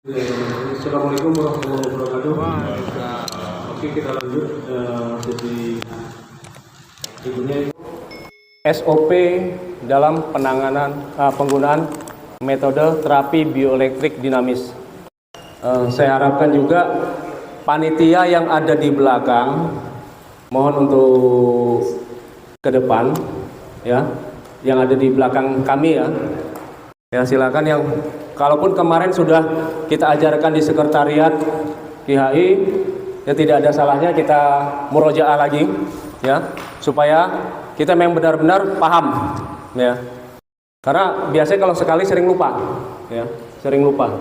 Assalamualaikum warahmatullahi wabarakatuh. Oke, kita lanjut sesi berikutnya. SOP dalam penggunaan metode terapi bioelektrik dinamis. Saya harapkan juga panitia yang ada di belakang mohon untuk ke depan, ya, yang ada di belakang kami, ya. Ya, silakan. Yang kalaupun kemarin sudah kita ajarkan di sekretariat KHI, ya tidak ada salahnya kita murojaah lagi, ya, supaya kita memang benar-benar paham, ya. Karena biasanya kalau sekali sering lupa, ya, sering lupa.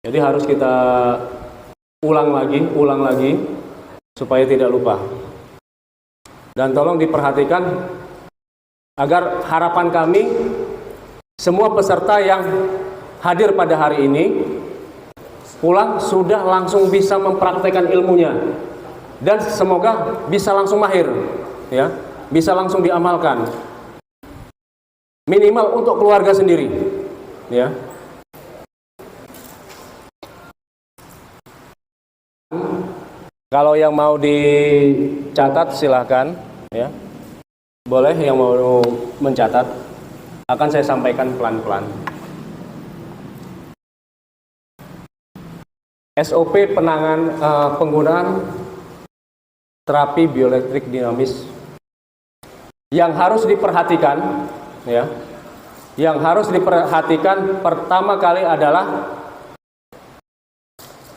Jadi harus kita ulang lagi supaya tidak lupa. Dan tolong diperhatikan agar harapan kami semua peserta yang hadir pada hari ini pulang sudah langsung bisa mempraktekkan ilmunya dan semoga bisa langsung mahir, ya, bisa langsung diamalkan. Minimal untuk keluarga sendiri, ya. Kalau yang mau dicatat silahkan, ya. Boleh yang mau mencatat. Akan saya sampaikan pelan-pelan. SOP penggunaan terapi bioelektrik dinamis yang harus diperhatikan, ya, yang harus diperhatikan pertama kali adalah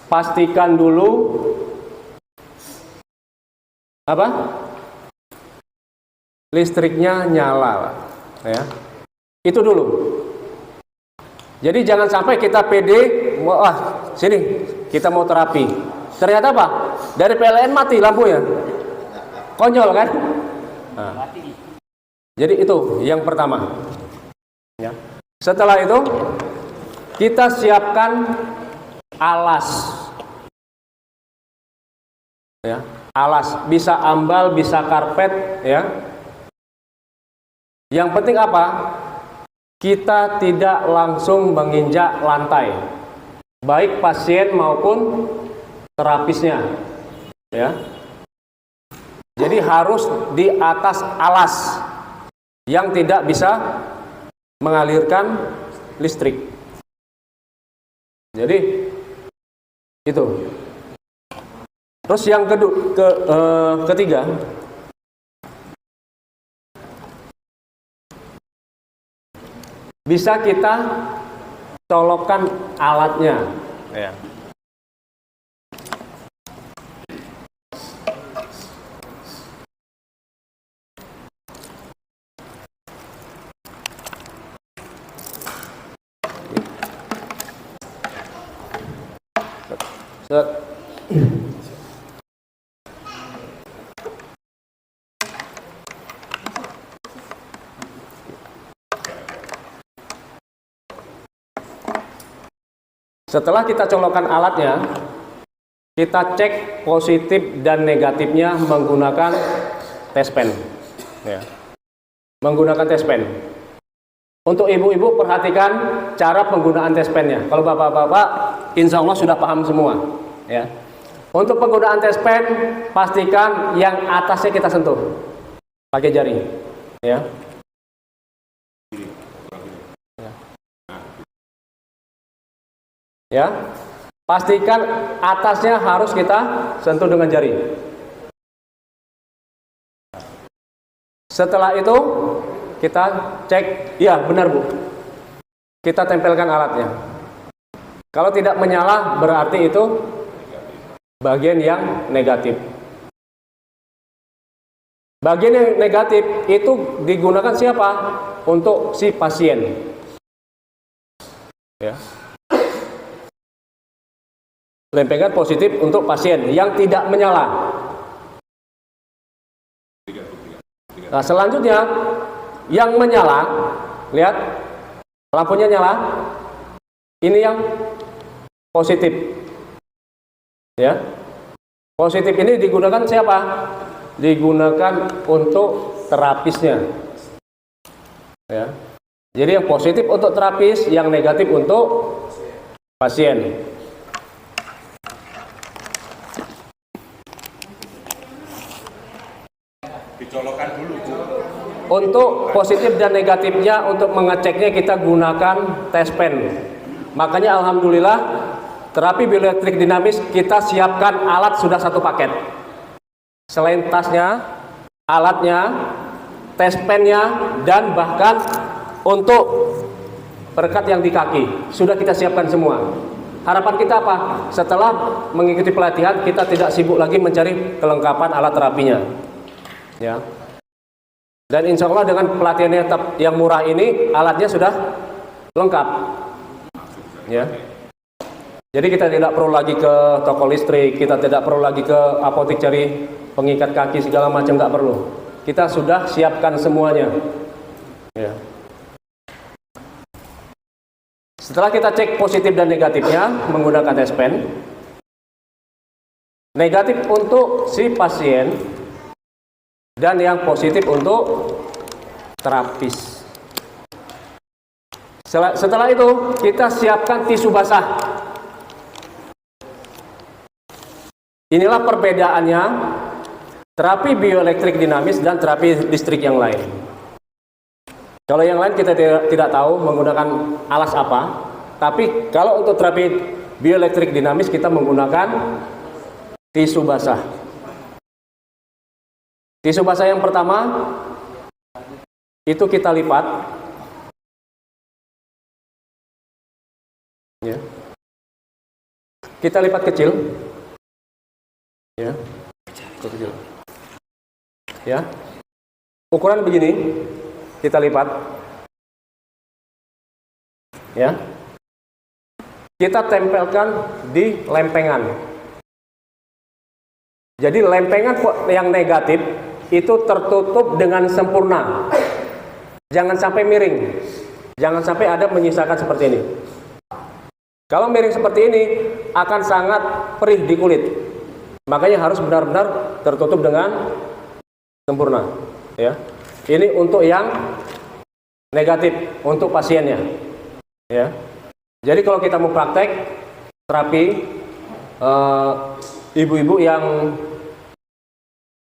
pastikan dulu apa? Listriknya nyala, ya. Itu dulu. Jadi jangan sampai kita pede, wah sini kita mau terapi. Ternyata apa? Dari PLN mati lampunya. Konyol kan? Nah. Jadi itu yang pertama. Ya. Setelah itu kita siapkan alas. Ya, alas bisa ambal, bisa karpet, ya. Yang penting apa? Kita tidak langsung menginjak lantai, baik pasien maupun terapisnya, ya. Jadi harus di atas alas yang tidak bisa mengalirkan listrik. Jadi itu. Terus yang ketiga, bisa kita colokkan alatnya, ya. Set. Setelah kita colokkan alatnya, kita cek positif dan negatifnya menggunakan tes pen, ya. Menggunakan tes pen. Untuk ibu-ibu perhatikan cara penggunaan tes pennya. Kalau bapak-bapak, insya Allah sudah paham semua, ya. Untuk penggunaan tes pen, pastikan yang atasnya kita sentuh pakai jari, ya. Ya, pastikan atasnya harus kita sentuh dengan jari. Setelah itu kita cek, ya benar Bu, kita tempelkan alatnya. Kalau tidak menyala berarti itu bagian yang negatif. Bagian yang negatif itu digunakan siapa? Untuk si pasien, ya. Lempengan positif untuk pasien yang tidak menyala. Nah, selanjutnya yang menyala, lihat lampunya nyala. Ini yang positif, ya. Positif ini digunakan siapa? Digunakan untuk terapisnya, ya. Jadi yang positif untuk terapis, yang negatif untuk pasien. Dicolokkan dulu, Bu. Untuk positif dan negatifnya, untuk mengeceknya kita gunakan tes pen. Makanya alhamdulillah terapi bioelektrik dinamis kita siapkan alat sudah satu paket. Selain tasnya, alatnya, tes pennya, dan bahkan untuk perekat yang di kaki sudah kita siapkan semua. Harapan kita apa? Setelah mengikuti pelatihan kita tidak sibuk lagi mencari kelengkapan alat terapinya. Ya. Dan insya Allah dengan pelatihannya yang murah ini alatnya sudah lengkap. Ya. Jadi kita tidak perlu lagi ke toko listrik, kita tidak perlu lagi ke apotek cari pengikat kaki segala macam, nggak perlu. Kita sudah siapkan semuanya. Ya. Setelah kita cek positif dan negatifnya menggunakan tes pen, negatif untuk si pasien dan yang positif untuk terapis. Setelah itu kita siapkan tisu basah. Inilah perbedaannya terapi bioelektrik dinamis dan terapi listrik yang lain. Kalau yang lain kita tidak tahu menggunakan alas apa, tapi kalau untuk terapi bioelektrik dinamis kita menggunakan tisu basah. Tisu basah yang pertama itu kita lipat, ya. Kita lipat kecil, ya, kecil, ya. Ukuran begini, kita lipat, ya. Kita tempelkan di lempengan. Jadi lempengan yang negatif itu tertutup dengan sempurna. Jangan sampai miring. Jangan sampai ada menyisakan seperti ini. Kalau miring seperti ini akan sangat perih di kulit. Makanya harus benar-benar tertutup dengan sempurna, ya. Ini untuk yang negatif, untuk pasiennya, ya. Jadi kalau kita mau praktek terapi ibu-ibu yang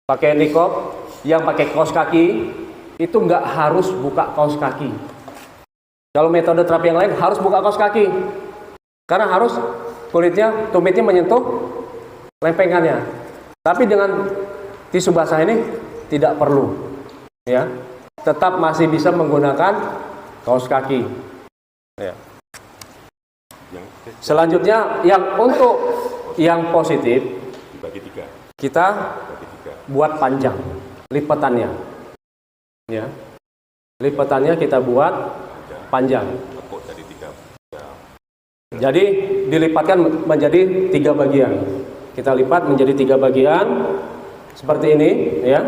pakai nikob, yang pakai kaos kaki, itu nggak harus buka kaos kaki. Kalau metode terapi yang lain harus buka kaos kaki, karena harus kulitnya, tumitnya menyentuh lempengannya. Tapi dengan tisu basah ini tidak perlu, ya. Tetap masih bisa menggunakan kaos kaki. Ya. Selanjutnya yang untuk yang positif Dibagi tiga. kita buat panjang lipatannya, ya. Lipatannya kita buat panjang. Tepuk dari tiga. Jadi dilipatkan menjadi 3 bagian. Kita lipat menjadi 3 bagian seperti ini, ya.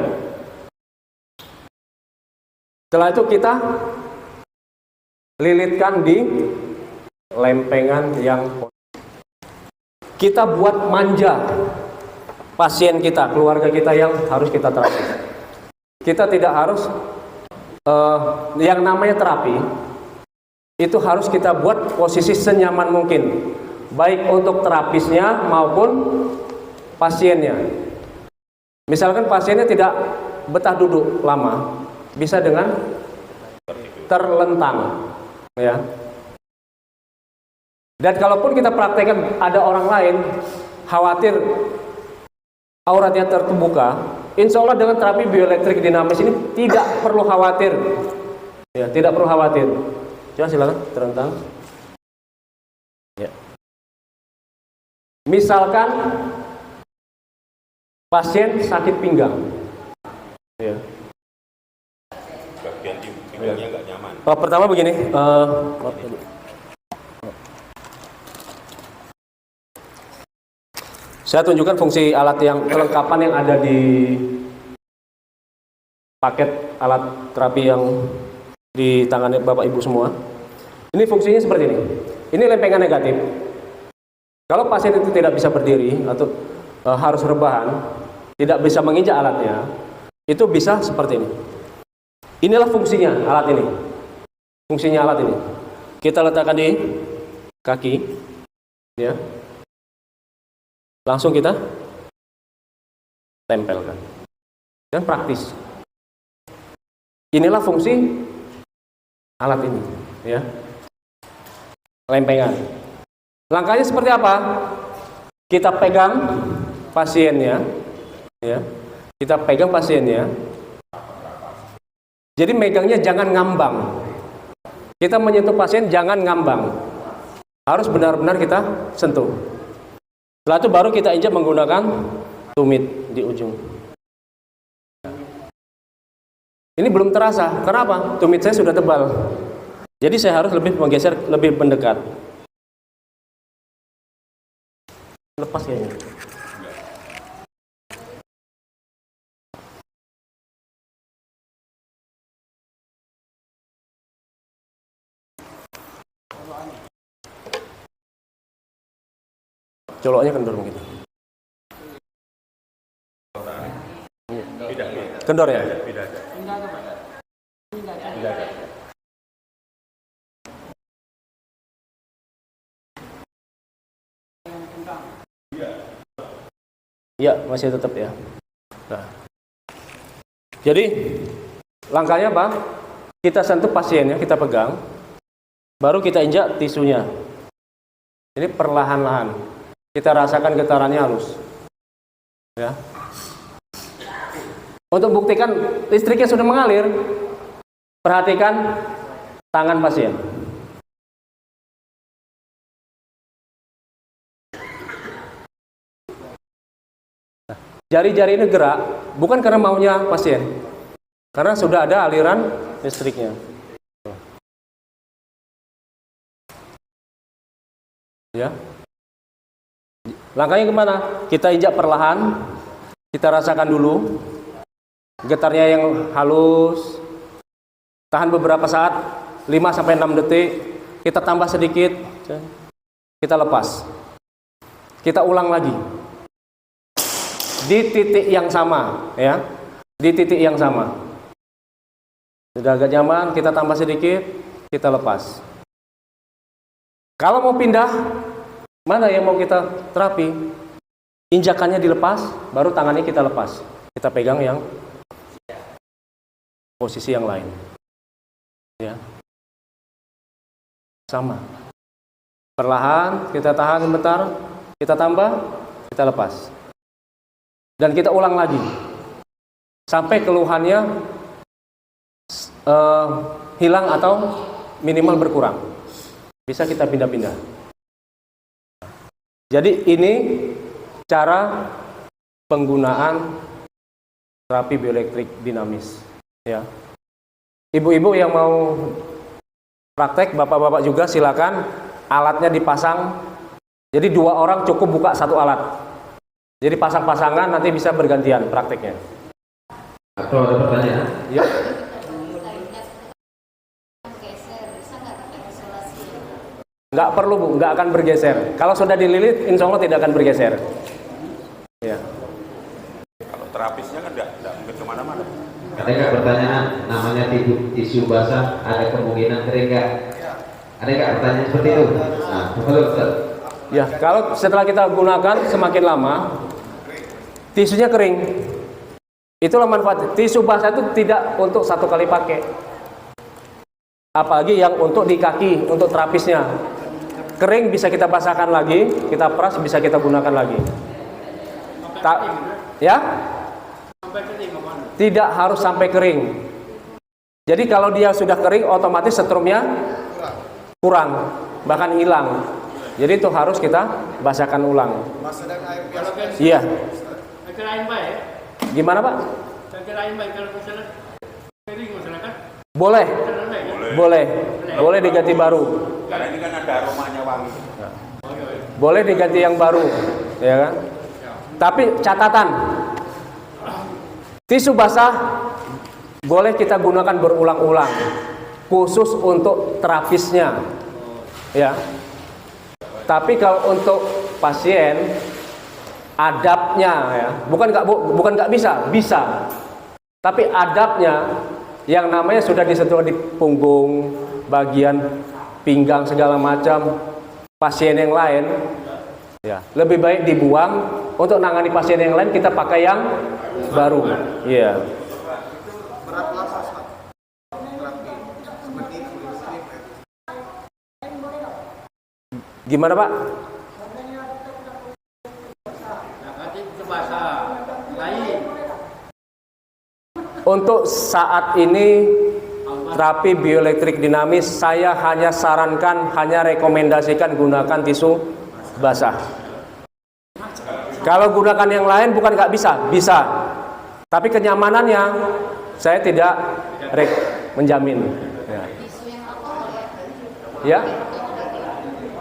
Setelah itu kita lilitkan di lempengan yang kita buat manja pasien kita, keluarga kita yang harus kita terapi. Kita tidak harus yang namanya terapi itu harus kita buat posisi senyaman mungkin, baik untuk terapisnya maupun pasiennya. Misalkan pasiennya tidak betah duduk lama, bisa dengan terlentang, ya. Dan kalaupun kita praktekkan ada orang lain khawatir auratnya terbuka, insya Allah dengan terapi bioelektrik dinamis ini tidak perlu khawatir, ya, tidak perlu khawatir. Coba silakan terentang. Ya. Misalkan pasien sakit pinggang, ya. Bagian pinggangnya nggak nyaman. Pertama begini, saya tunjukkan fungsi alat yang kelengkapan yang ada di paket alat terapi yang di tangan Bapak Ibu semua. Ini fungsinya seperti ini. Ini lempengan negatif. Kalau pasien itu tidak bisa berdiri atau harus rebahan, tidak bisa menginjak alatnya, itu bisa seperti ini. Inilah fungsinya alat ini. Fungsinya alat ini. Kita letakkan di kaki, Ya. Langsung kita tempelkan. Dan praktis. Inilah fungsi alat ini, ya. Lempengan. Langkahnya seperti apa? Kita pegang pasiennya, ya. Kita pegang pasiennya. Jadi megangnya jangan ngambang. Kita menyentuh pasien jangan ngambang. Harus benar-benar kita sentuh. Setelah itu baru kita injak menggunakan tumit di ujung. Ini belum terasa. Kenapa? Tumit saya sudah tebal. Jadi saya harus lebih menggeser, lebih mendekat. Lepas kayaknya. Coloknya kendor gitu. Kendor ya? Tidak ada. Iya, masih tetap ya. Nah. Jadi langkahnya apa? Kita sentuh pasiennya, kita pegang, baru kita injak tisunya. Ini perlahan-lahan. Kita rasakan getarannya halus. Ya. Untuk buktikan listriknya sudah mengalir, perhatikan tangan pasien. Jari-jari ini gerak bukan karena maunya pasien, karena sudah ada aliran listriknya. Ya. Langkahnya kemana? Kita injak perlahan, kita rasakan dulu getarnya yang halus. Tahan beberapa saat, 5-6 detik. Kita tambah sedikit, kita lepas. Kita ulang lagi. Di titik yang sama, ya, di titik yang sama. Sudah agak nyaman, kita tambah sedikit, kita lepas. Kalau mau pindah, mana yang mau kita terapi? Injakannya dilepas, baru tangannya kita lepas. Kita pegang yang posisi yang lain, ya, sama. Perlahan, kita tahan sebentar, kita tambah, kita lepas. Dan kita ulang lagi sampai keluhannya hilang atau minimal berkurang. Bisa kita pindah-pindah. Jadi ini cara penggunaan terapi bioelektrik dinamis. Ya. Ibu-ibu yang mau praktek, bapak-bapak juga silakan. Alatnya dipasang. Jadi 2 orang cukup buka 1 alat. Jadi pasang-pasangan, nanti bisa bergantian prakteknya. Atau ada pertanyaan? Ya. Nggak perlu Bu, nggak akan bergeser. Kalau sudah dililit, insya Allah tidak akan bergeser. Ya. Kalau terapisnya kan tidak mungkin kemana-mana. Ada nggak pertanyaan? Namanya tisu basah, ada kemungkinan kering nggak? Ada nggak pertanyaan seperti itu? Nah, betul. Ya, kalau setelah kita gunakan semakin lama, tisunya kering. Itulah manfaat. Tisu basah itu tidak untuk 1 kali pakai. Apalagi yang untuk di kaki, untuk terapisnya. Kering bisa kita basahkan lagi, kita peras bisa kita gunakan lagi. Ya? Tidak harus sampai kering. Jadi kalau dia sudah kering, otomatis setrumnya kurang, bahkan hilang. Jadi itu harus kita basahkan ulang. Iya. Gimana Pak? Boleh. Boleh diganti baru. Karena ini kan ada aromanya wangi. Boleh diganti yang baru, ya kan? Tapi catatan, tisu basah boleh kita gunakan berulang-ulang, khusus untuk terapisnya, ya. Tapi kalau untuk pasien, adabnya, ya, bukan nggak bisa. Tapi adabnya, yang namanya sudah disentuh di punggung, bagian pinggang segala macam, pasien yang lain Ya, lebih baik dibuang untuk nangani pasien yang lain, kita pakai yang baru. Iya. Gimana Pak? Untuk saat ini terapi bioelektrik dinamis, saya hanya sarankan, hanya rekomendasikan gunakan tisu basah. Kalau gunakan yang lain bukan nggak bisa, bisa. Tapi kenyamanannya saya tidak menjamin. Ya.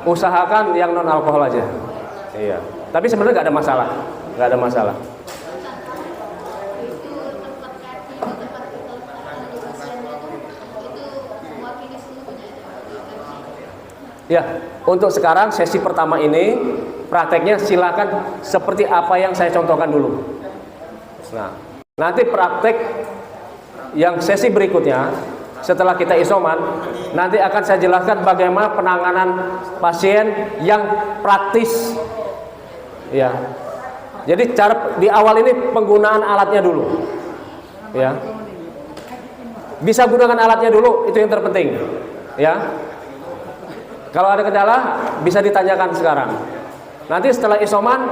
Usahakan yang non alkohol aja. Iya. Tapi sebenarnya nggak ada masalah, nggak ada masalah. Ya, untuk sekarang sesi pertama ini prakteknya silakan seperti apa yang saya contohkan dulu. Nah, nanti praktek yang sesi berikutnya setelah kita isoman, nanti akan saya jelaskan bagaimana penanganan pasien yang praktis. Ya. Jadi cara di awal ini penggunaan alatnya dulu. Ya. Bisa gunakan alatnya dulu, itu yang terpenting. Ya. Kalau ada kendala bisa ditanyakan sekarang. Nanti setelah isoman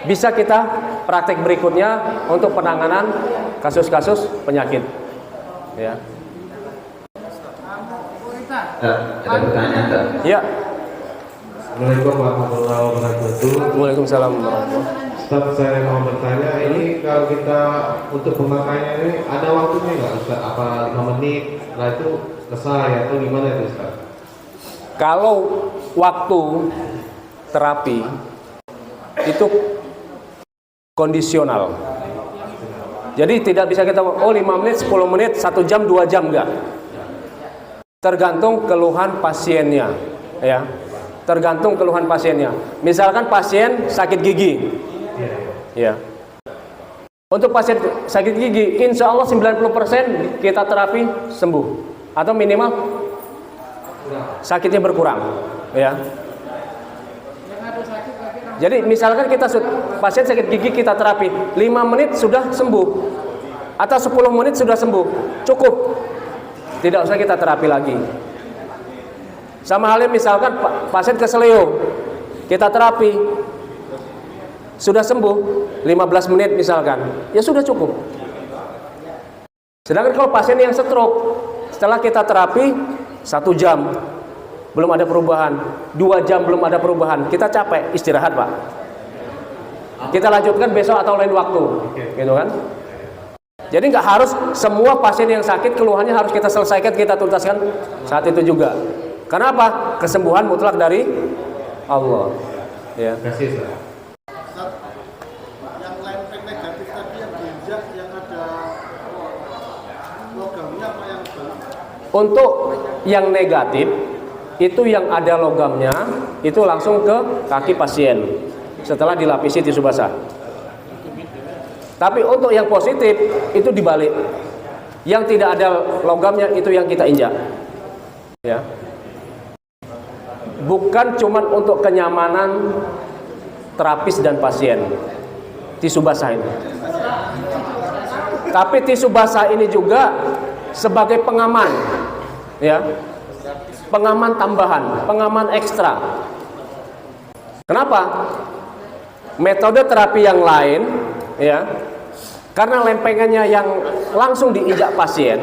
bisa kita praktek berikutnya untuk penanganan kasus-kasus penyakit. Ya. Ada pertanyaan tak? Ya. Assalamualaikum warahmatullahi wabarakatuh. Waalaikumsalam warahmatullahi. Ustaz, saya mau bertanya, ini kalau kita untuk pemakaiannya ini ada waktunya nggak Ustaz? Apa 5 menit setelah itu selesai atau gimana itu Ustaz? Kalau waktu terapi itu kondisional. Jadi tidak bisa kita 5 menit, 10 menit, 1 jam, 2 jam, enggak. Tergantung keluhan pasiennya, ya. Tergantung keluhan pasiennya. Misalkan pasien sakit gigi. Ya. Untuk pasien sakit gigi, insya Allah 90% kita terapi sembuh atau minimal sakitnya berkurang, ya. Jadi misalkan kita pasien sakit gigi kita terapi 5 menit sudah sembuh atau 10 menit sudah sembuh, cukup, tidak usah kita terapi lagi. Sama halnya misalkan pasien keseleo kita terapi sudah sembuh 15 menit misalkan, ya sudah cukup. Sedangkan kalau pasien yang stroke setelah kita terapi 1 jam belum ada perubahan, 2 jam belum ada perubahan, kita capek, istirahat Pak. Kita lanjutkan besok atau lain waktu, gitu kan? Jadi nggak harus semua pasien yang sakit keluhannya harus kita selesaikan, kita tuntaskan saat itu juga. Karena apa? Kesembuhan mutlak dari Allah. Ya. Terima kasih Ustaz. Yang lempeng negatif tadi yang diinjak yang ada logamnya apa yang baru? Untuk yang negatif itu yang ada logamnya itu langsung ke kaki pasien setelah dilapisi tisu basah. Tapi untuk yang positif itu dibalik, yang tidak ada logamnya itu yang kita injak. Ya. Bukan cuma untuk kenyamanan terapis dan pasien tisu basah ini, tapi tisu basah ini juga sebagai pengaman, ya, pengaman tambahan, pengaman ekstra. Kenapa? Metode terapi yang lain, ya, karena lempengannya yang langsung diinjak pasien,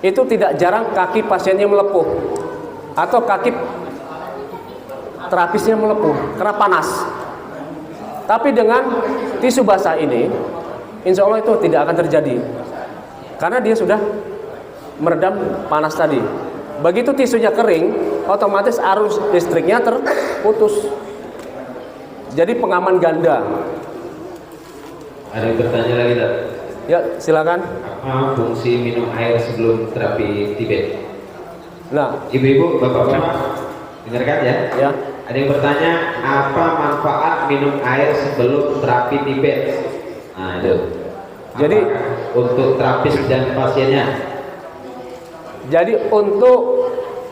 itu tidak jarang kaki pasiennya melepuh atau kaki terapisnya melepuh karena panas. Tapi dengan tisu basah ini, insya Allah itu tidak akan terjadi karena dia sudah meredam panas tadi. Begitu tisunya kering, otomatis arus listriknya terputus. Jadi pengaman ganda. Ada yang bertanya lagi tak? Ya, silakan. Apa fungsi minum air sebelum terapi Tibet? Nah, Ibu-ibu, bapak-bapak, dengarkan ya. ya. Ada yang bertanya, apa manfaat minum air sebelum terapi Tibet? Nah, itu. Jadi untuk terapis dan pasiennya. Jadi untuk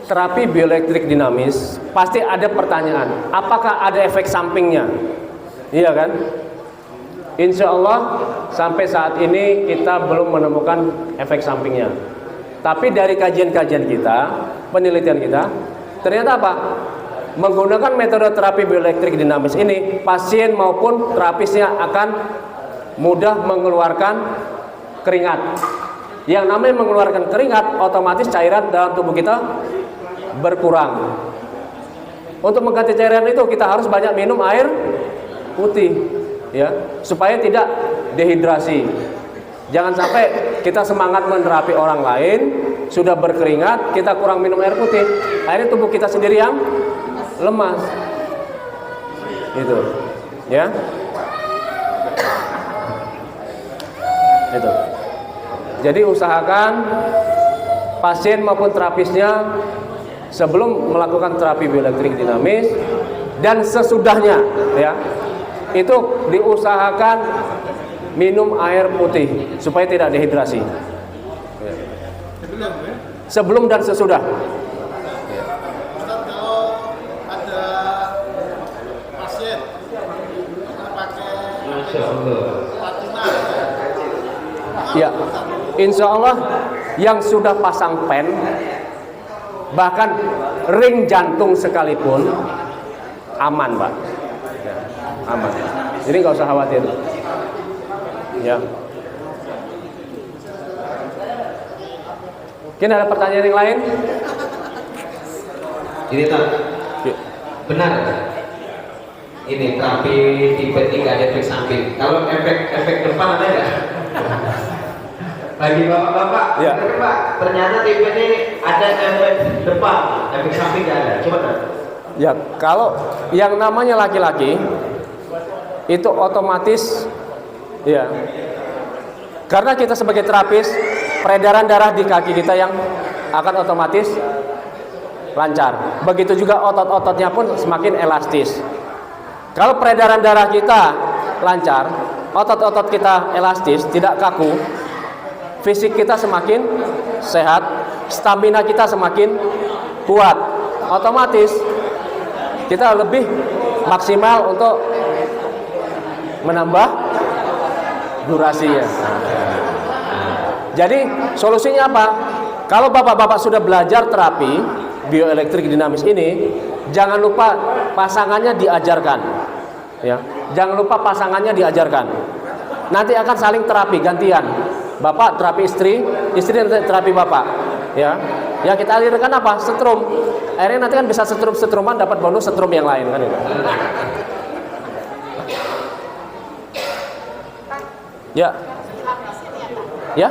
terapi bioelektrik dinamis, pasti ada pertanyaan, apakah ada efek sampingnya? Iya kan? Insya Allah sampai saat ini kita belum menemukan efek sampingnya. Tapi dari kajian-kajian kita, penelitian kita, ternyata apa? Menggunakan metode terapi bioelektrik dinamis ini, pasien maupun terapisnya akan mudah mengeluarkan keringat. Yang namanya mengeluarkan keringat, otomatis cairan dalam tubuh kita berkurang. Untuk mengganti cairan itu kita harus banyak minum air putih, ya, supaya tidak dehidrasi. Jangan sampai kita semangat menerapi orang lain, sudah berkeringat, kita kurang minum air putih, akhirnya tubuh kita sendiri yang lemas. Itu, ya. Itu. Jadi usahakan pasien maupun terapisnya sebelum melakukan terapi bioelektrik dinamis dan sesudahnya, ya, itu diusahakan minum air putih supaya tidak dehidrasi. Sebelum dan sesudah. Ustaz, kalau ada pasien pakai Masya Allah. Fatima, Ya, insya Allah yang sudah pasang pen, bahkan ring jantung sekalipun aman, Pak. Ya, aman. Jadi nggak usah khawatir. Ya. Mungkin ada pertanyaan yang lain? Ini tak Ya. benar. Ini terapi tipe 3 ada efek samping. Kalau efek depan ada nggak? Bagi bapak-bapak, Ya. Pak, ternyata tipe ini ada efek depan, efek samping nggak ada. Coba tak? Ya, kalau yang namanya laki-laki itu otomatis, ya, karena kita sebagai terapis, peredaran darah di kaki kita yang akan otomatis lancar. Begitu juga otot-ototnya pun semakin elastis. Kalau peredaran darah kita lancar, otot-otot kita elastis, tidak kaku, fisik kita semakin sehat, stamina kita semakin kuat. Otomatis kita lebih maksimal untuk menambah durasinya. Jadi solusinya apa? Kalau bapak-bapak sudah belajar terapi bioelektrik dinamis ini, jangan lupa pasangannya diajarkan, ya. Jangan lupa pasangannya diajarkan. Nanti akan saling terapi gantian. Bapak terapi istri, istri nanti terapi bapak, ya. Yang kita alirkan apa? Setrum. Akhirnya nanti kan bisa setrum-setruman dapat bonus setrum yang lain kan itu. Ya. Ya.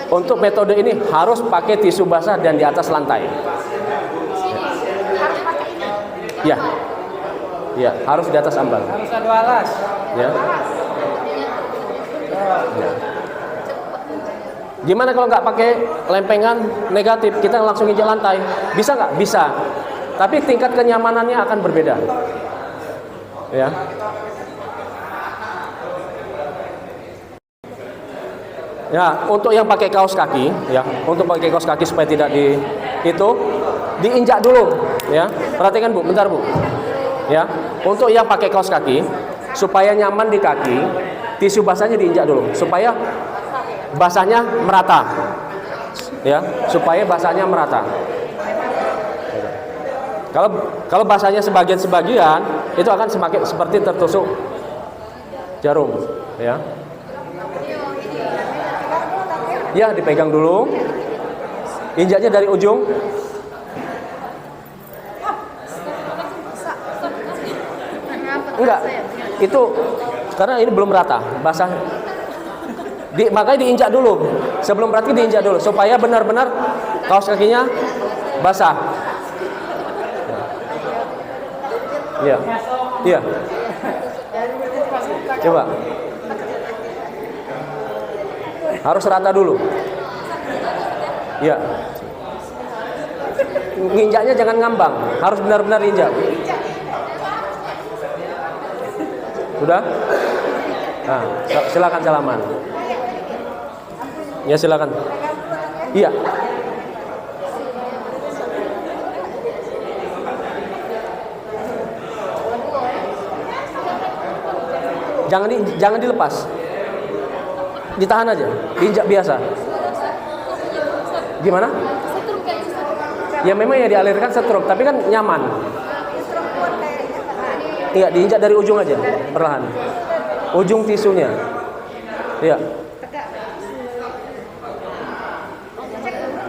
Untuk metode ini harus pakai tisu basah dan di atas lantai. Ya. Ya, harus di atas ambang. Harus ada alas. Ya. Ya. Gimana kalau nggak pakai lempengan negatif, kita langsung injak lantai? Bisa nggak? Bisa. Tapi tingkat kenyamanannya akan berbeda. Ya. Ya, untuk yang pakai kaos kaki, ya, untuk pakai kaos kaki supaya tidak diinjak dulu, ya. Perhatikan Bu, bentar Bu. Ya, untuk yang pakai kaos kaki supaya nyaman di kaki, tisu basahnya diinjak dulu supaya basahnya merata. Ya, supaya basahnya merata. Kalau basahnya sebagian-sebagian, itu akan semakin seperti tertusuk jarum, ya. Ya, dipegang dulu. Injaknya dari ujung. Enggak. Itu karena ini belum rata, basah. Makanya diinjak dulu. Sebelum praktik diinjak dulu supaya benar-benar kaos kakinya basah. Iya. Iya. Coba. Harus rata dulu. Ya. Nginjaknya jangan ngambang, harus benar-benar injak. Sudah? Nah, silakan salaman. Ya, silakan. Iya. Jangan dilepas. Ditahan aja, diinjak biasa. Gimana? Ya memang ya dialirkan stroke, tapi kan nyaman. Iya, diinjak dari ujung aja, perlahan. Ujung tisunya. Iya.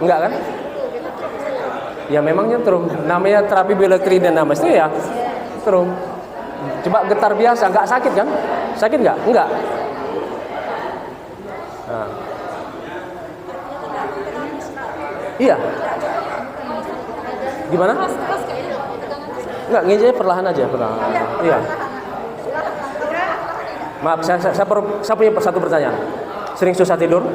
Enggak kan? Ya memang nyetrum. Namanya terapi bioelektrodinamis itu ya nyetrum. Coba getar biasa, nggak sakit kan? Sakit nggak? Enggak. Nah. Iya. Gimana? Enggak, nginjeknya perlahan aja, perlahan. Iya. Maaf, saya punya satu pertanyaan. Sering susah tidur?